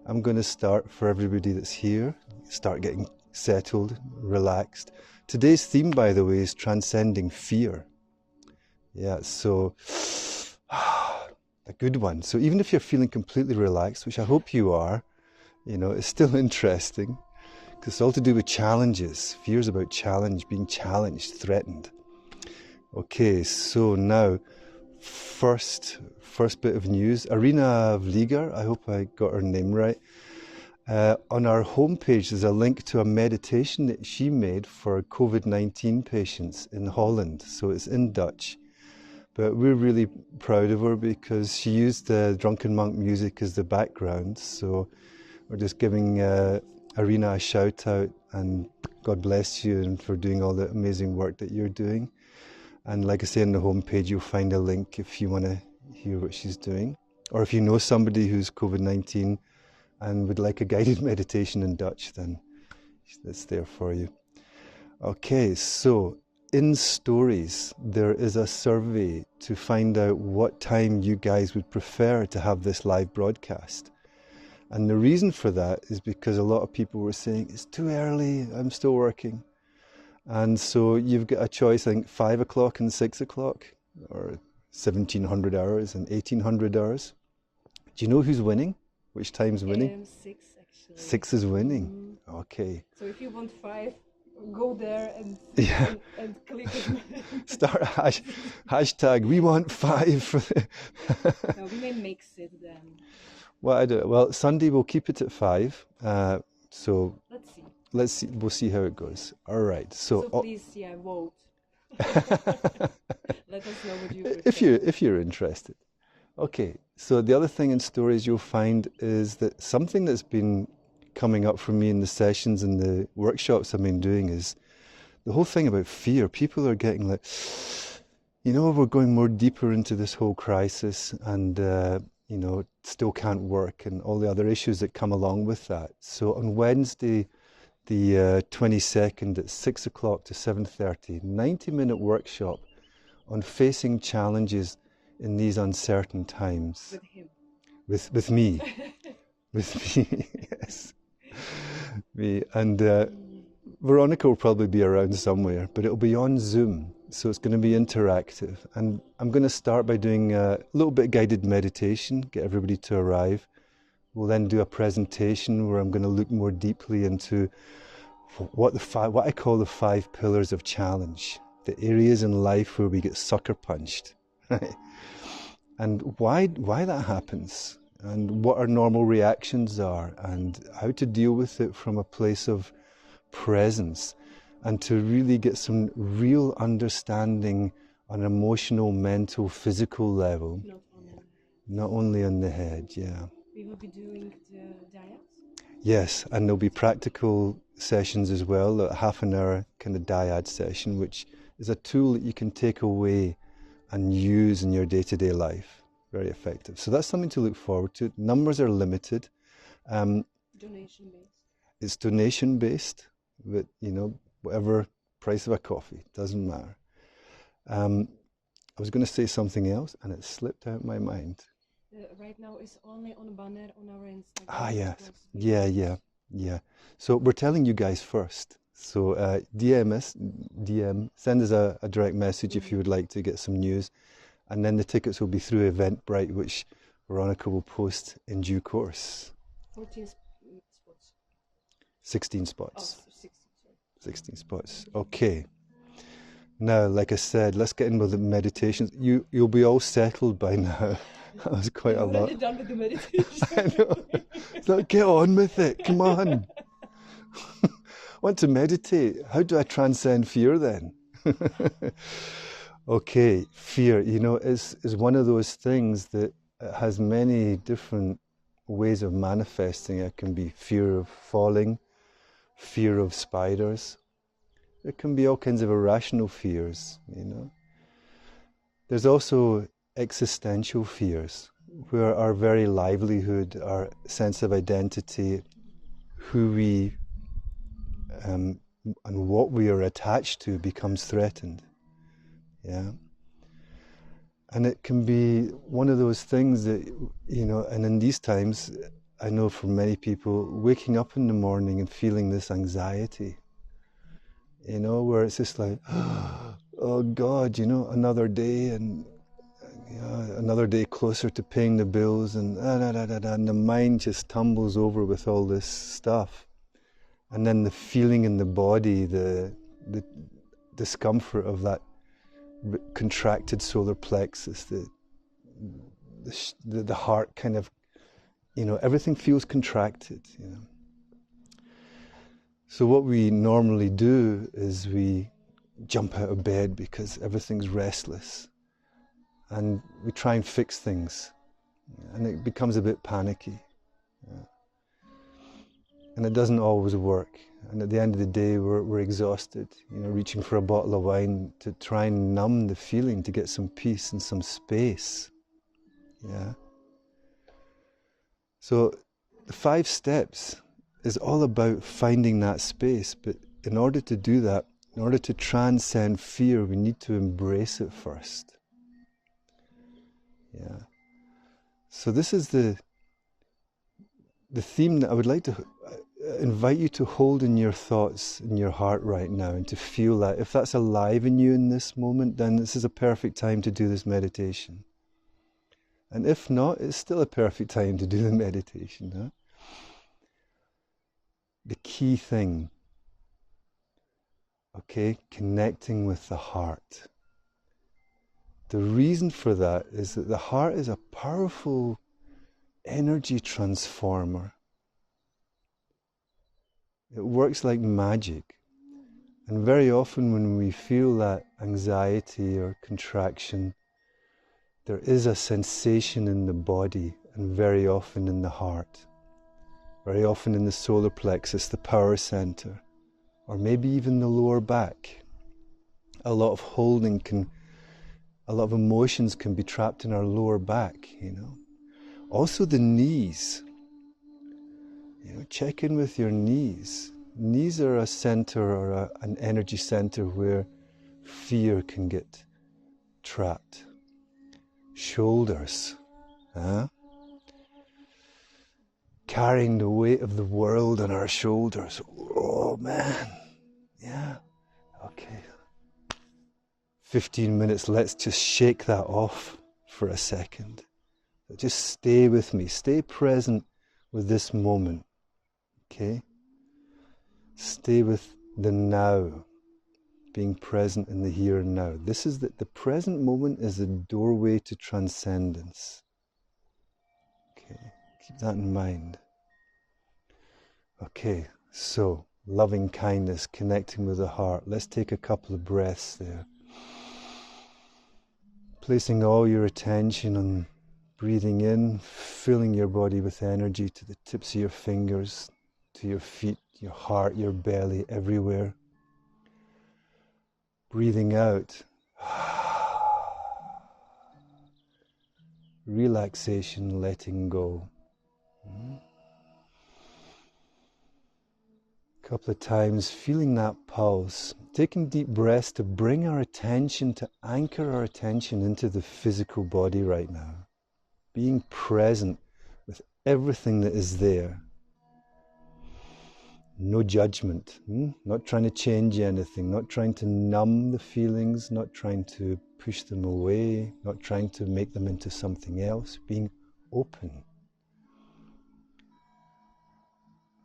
I'm going to start for everybody that's here, start getting settled, relaxed. Today's theme, by the way, is transcending fear. Yeah, so a good one. So even if you're feeling completely relaxed, which I hope you are, it's still interesting because it's all to do with challenges. Fear is about challenge, being challenged, threatened. Okay, so now, first bit of news. Arena Vliger, I hope I got her name right. On our homepage, there's a link to a meditation that she made for COVID-19 patients in Holland. So it's in Dutch. But we're really proud of her because she used the Drunken Monk music as the background. So we're just giving Arena a shout out, and God bless you and for doing all the amazing work that you're doing. And like I say, on the homepage, you'll find a link if you want to hear what she's doing. Or if you know somebody who's COVID-19 and would like a guided meditation in Dutch, then it's there for you. Okay, so in stories, there is a survey to find out what time you guys would prefer to have this live broadcast. And the reason for that is because a lot of people were saying, it's too early, I'm still working. And so you've got a choice, I think 5 o'clock and 6 o'clock, or 1700 hours and 1800 hours. Do you know who's winning? Which time's winning? 6 actually. 6 is winning. Okay. So if you want 5, go there and and click it. Start hashtag we want 5. No, we may mix it then. Well, Sunday we'll keep it at 5. So Let's see. We'll see how it goes. All right. So please, vote. Let us know what you prefer. if you're interested. Okay. So the other thing in stories you'll find is that something that's been coming up for me in the sessions and the workshops I've been doing is the whole thing about fear. People are getting like, we're going more deeper into this whole crisis and, still can't work and all the other issues that come along with that. So on Wednesday, the 22nd at 6 o'clock to 7:30, 90-minute workshop on facing challenges in these uncertain times. With him. With me. With me, yes. Me. And Veronica will probably be around somewhere, but it'll be on Zoom. So it's going to be interactive. And I'm going to start by doing a little bit guided meditation, get everybody to arrive. We'll then do a presentation where I'm going to look more deeply into what I call the 5 pillars of challenge, the areas in life where we get sucker punched, right? And why that happens, and what our normal reactions are, and how to deal with it from a place of presence, and to really get some real understanding on an emotional, mental, physical level. Not only on the head, yeah. We will be doing the dyad? Yes, and there'll be practical sessions as well, a half an hour kind of dyad session, which is a tool that you can take away and use in your day-to-day life. Very effective. So that's something to look forward to. Numbers are limited. Donation-based. It's donation-based, but whatever price of a coffee, doesn't matter. I was going to say something else and it slipped out my mind. Right now it's only on a banner on our Instagram. Ah, yes. Yeah. So we're telling you guys first. So DM, send us a direct message if you would like to get some news. And then the tickets will be through Eventbrite, which Veronica will post in due course. 14 spots. 16 spots. Oh, 16, sorry. 16 spots. Okay. Now, like I said, let's get in with the meditations. You'll be all settled by now. That was quite a lot. Already done with the meditation. I know. So get on with it. Come on. Want to meditate? How do I transcend fear then? Okay, fear, is one of those things that has many different ways of manifesting. It can be fear of falling, fear of spiders. It can be all kinds of irrational fears, There's also existential fears, where our very livelihood, our sense of identity, who we and what we are attached to becomes threatened. Yeah. And it can be one of those things that, and in these times, I know for many people, waking up in the morning and feeling this anxiety, you know, where it's just like, oh God, you know, another day and another day closer to paying the bills, and and the mind just tumbles over with all this stuff. And then the feeling in the body, the discomfort of that contracted solar plexus, the heart kind of, you know, everything feels contracted, you know. So what we normally do is we jump out of bed because everything's restless, and we try and fix things, and it becomes a bit panicky. And it doesn't always work. And at the end of the day, we're exhausted, you know, reaching for a bottle of wine to try and numb the feeling, to get some peace and some space. Yeah. So the 5 steps is all about finding that space. But in order to do that, in order to transcend fear, we need to embrace it first. Yeah. So this is the theme that I would like to invite you to hold in your thoughts, in your heart right now, and to feel that. If that's alive in you in this moment, then this is a perfect time to do this meditation. And if not, it's still a perfect time to do the meditation. Huh? The key thing, okay, connecting with the heart. The reason for that is that the heart is a powerful energy transformer. It works like magic. And very often when we feel that anxiety or contraction, there is a sensation in the body, and very often in the heart, very often in the solar plexus, the power center, or maybe even the lower back. A lot of a lot of emotions can be trapped in our lower back, you know. Also the knees. You know, check in with your knees. Knees are a center or an energy center where fear can get trapped. Shoulders, huh? Carrying the weight of the world on our shoulders. Oh man, yeah, okay. 15 minutes, let's just shake that off for a second. Just stay with me, stay present with this moment, okay? Stay with the now, being present in the here and now. This is the present moment is the doorway to transcendence. Okay, keep that in mind. Okay, so loving kindness, connecting with the heart. Let's take a couple of breaths there. Placing all your attention on breathing in, filling your body with energy to the tips of your fingers, to your feet, your heart, your belly, everywhere. Breathing out. Relaxation, letting go. A couple of times, feeling that pulse. Taking deep breaths to bring our attention, to anchor our attention into the physical body right now. Being present with everything that is there. No judgment, not trying to change anything, not trying to numb the feelings, not trying to push them away, not trying to make them into something else, being open.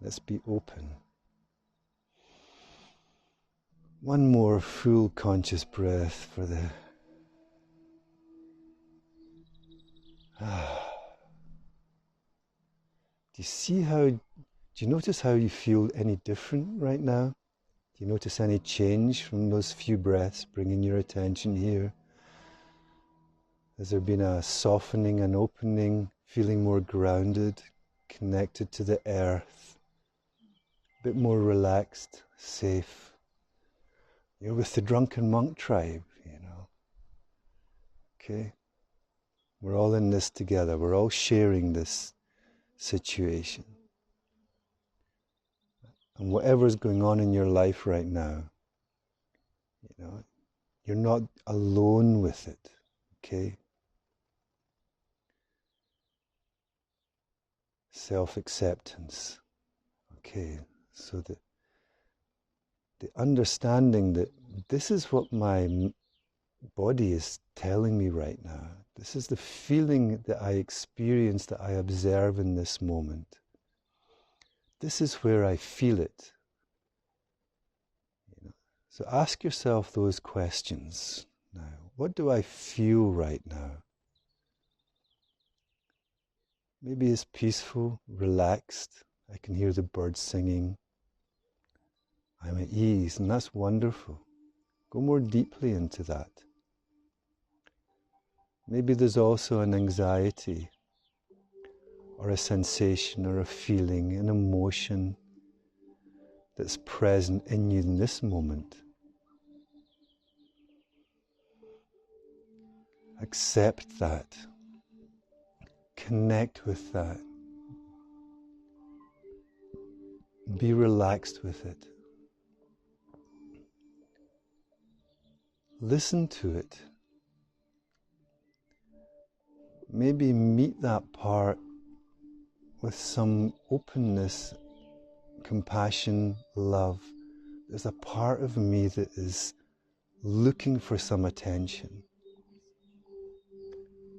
Let's be open. One more full conscious breath for the... Do you notice how you feel any different right now? Do you notice any change from those few breaths, bringing your attention here? Has there been a softening, an opening, feeling more grounded, connected to the earth, a bit more relaxed, safe? You're with the Drunken monk tribe, you know. Okay? We're all in this together. We're all sharing this situation. And whatever's going on in your life right now, you know, you're not alone with it, okay? self-acceptance. Okay, so the understanding that this is what my body is telling me right now. This is the feeling that I experience, that I observe in this moment. This is where I feel it. So ask yourself those questions now. What do I feel right now? Maybe it's peaceful, relaxed. I can hear the birds singing. I'm at ease, and that's wonderful. Go more deeply into that. Maybe there's also an anxiety, or a sensation, or a feeling, an emotion that's present in you in this moment. Accept that. Connect with that. Be relaxed with it. Listen to it. Maybe meet that part with some openness, compassion, love. There's a part of me that is looking for some attention,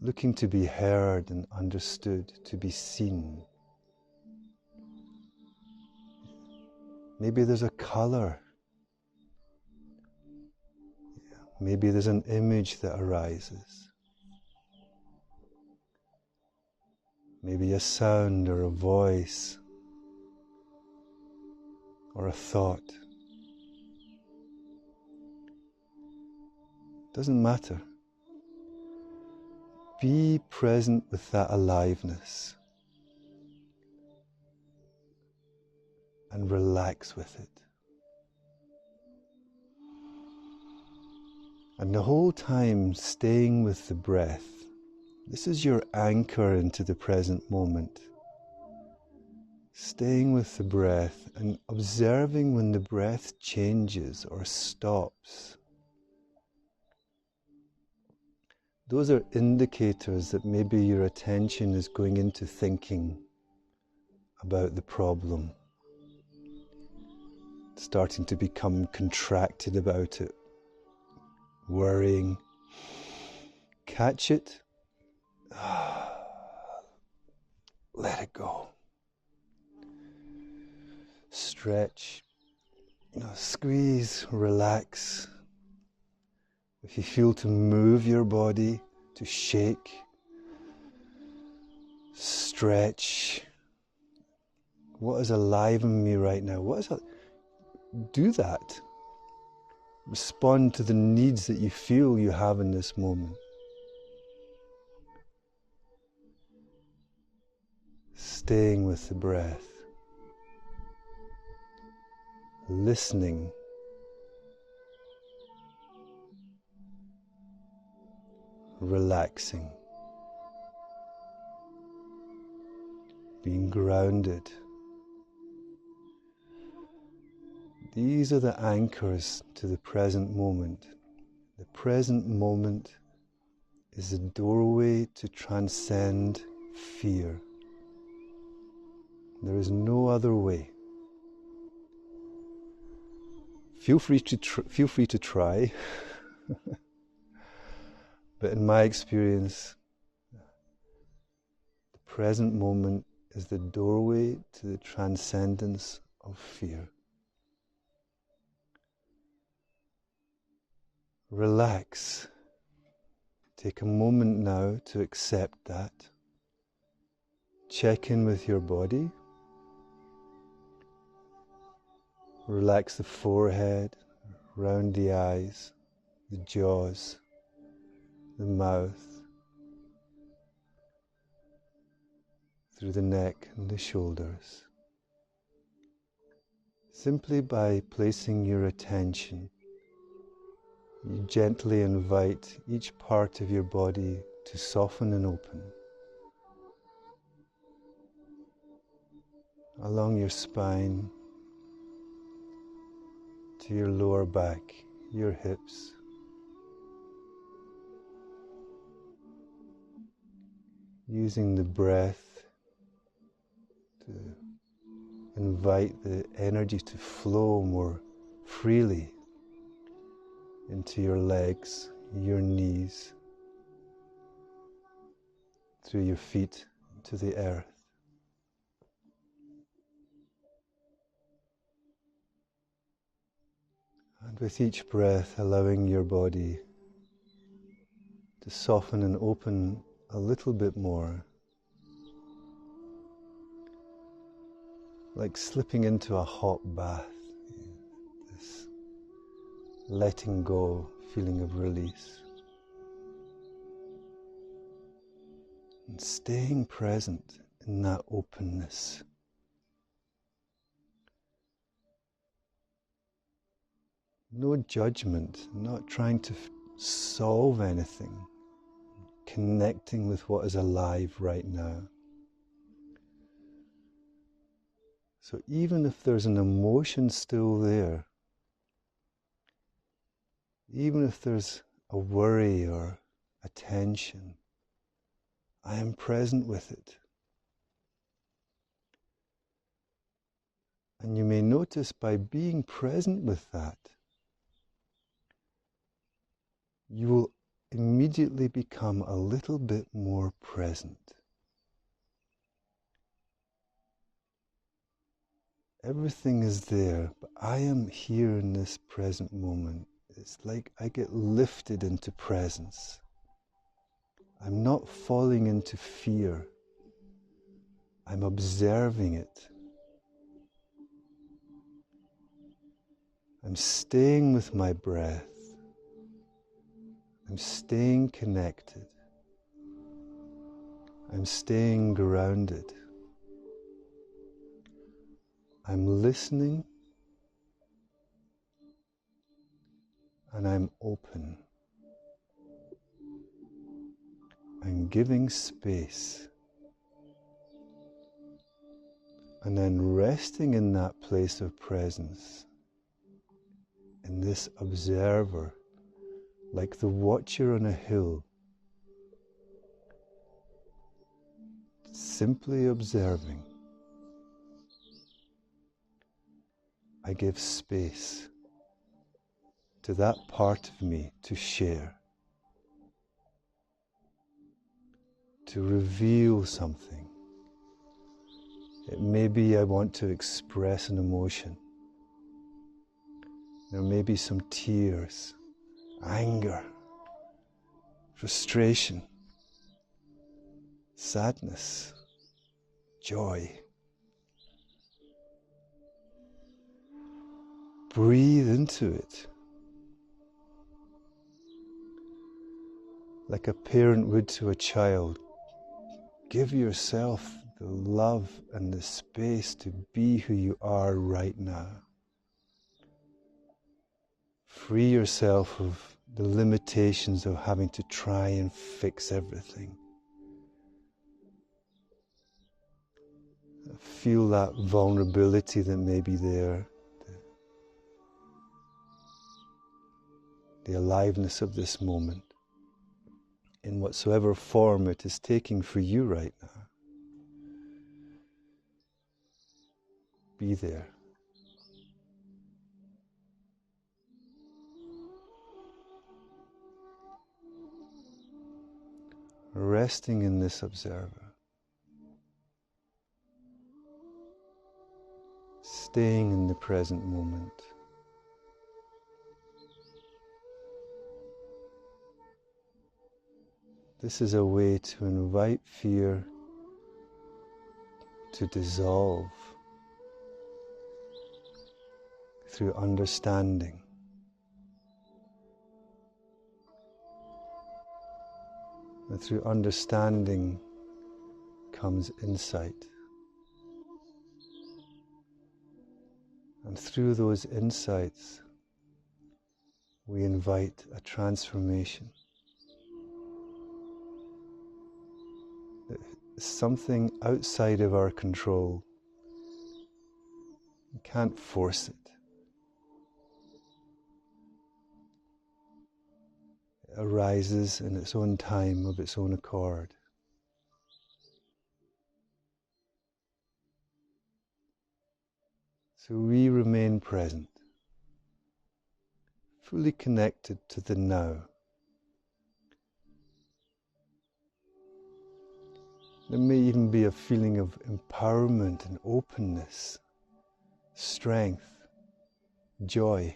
looking to be heard and understood, to be seen. Maybe there's a color. Maybe there's an image that arises. Maybe a sound or a voice or a thought. Doesn't matter. Be present with that aliveness and relax with it. And the whole time staying with the breath. This is your anchor into the present moment. Staying with the breath and observing when the breath changes or stops. Those are indicators that maybe your attention is going into thinking about the problem, starting to become contracted about it, worrying. Catch it. Let it go. Stretch, squeeze, relax. If you feel to move your body, to shake, stretch. What is alive in me right now? Do that. Respond to the needs that you feel you have in this moment. Staying with the breath. Listening. Relaxing. Being grounded. These are the anchors to the present moment. The present moment is the doorway to transcend fear. There is no other way. Feel free to try. But in my experience, the present moment is the doorway to the transcendence of fear. Relax. Take a moment now to accept that. Check in with your body. Relax the forehead, round the eyes, the jaws, the mouth, through the neck and the shoulders. Simply by placing your attention, you gently invite each part of your body to soften and open. Along your spine, to your lower back, your hips. Using the breath to invite the energy to flow more freely into your legs, your knees, through your feet to the earth. And with each breath, allowing your body to soften and open a little bit more, like slipping into a hot bath, this letting go feeling of release. And staying present in that openness. No judgment, not trying to solve anything, connecting with what is alive right now. So even if there's an emotion still there, even if there's a worry or a tension, I am present with it. And you may notice by being present with that, you will immediately become a little bit more present. Everything is there, but I am here in this present moment. It's like I get lifted into presence. I'm not falling into fear. I'm observing it. I'm staying with my breath. I'm staying connected. I'm staying grounded. I'm listening and I'm open. I'm giving space. And then resting in that place of presence, in this observer, like the watcher on a hill, simply observing. I give space to that part of me to share, to reveal something. It may be I want to express an emotion. There may be some tears, anger, frustration, sadness, joy. Breathe into it like a parent would to a child. Give yourself the love and the space to be who you are right now. Free yourself of the limitations of having to try and fix everything. Feel that vulnerability that may be there, the aliveness of this moment, in whatsoever form it is taking for you right now. Be there. Resting in this observer. Staying in the present moment. This is a way to invite fear to dissolve through understanding. And through understanding comes insight. And through those insights, we invite a transformation. It's something outside of our control. We can't force it. It arises in its own time, of its own accord. So we remain present, fully connected to the now. There may even be a feeling of empowerment and openness, strength, joy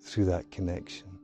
through that connection.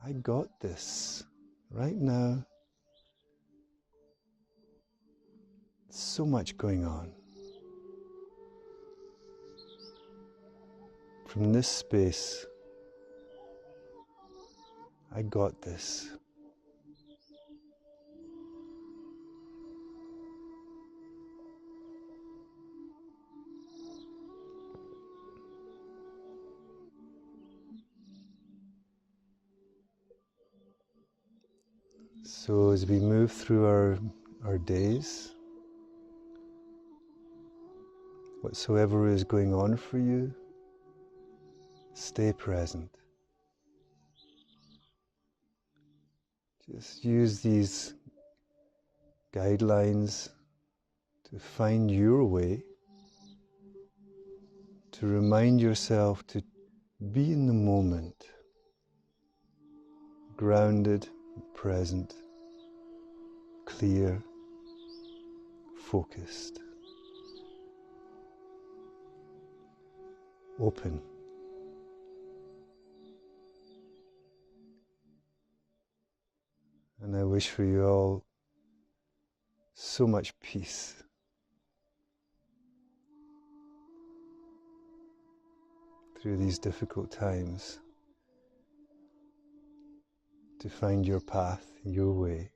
I got this right now. So much going on. From this space, I got this. So as we move through our days, whatsoever is going on for you, stay present. Just use these guidelines to find your way, to remind yourself to be in the moment, grounded, present, clear, focused, open. And I wish for you all so much peace. Through these difficult times, to find your path, your way.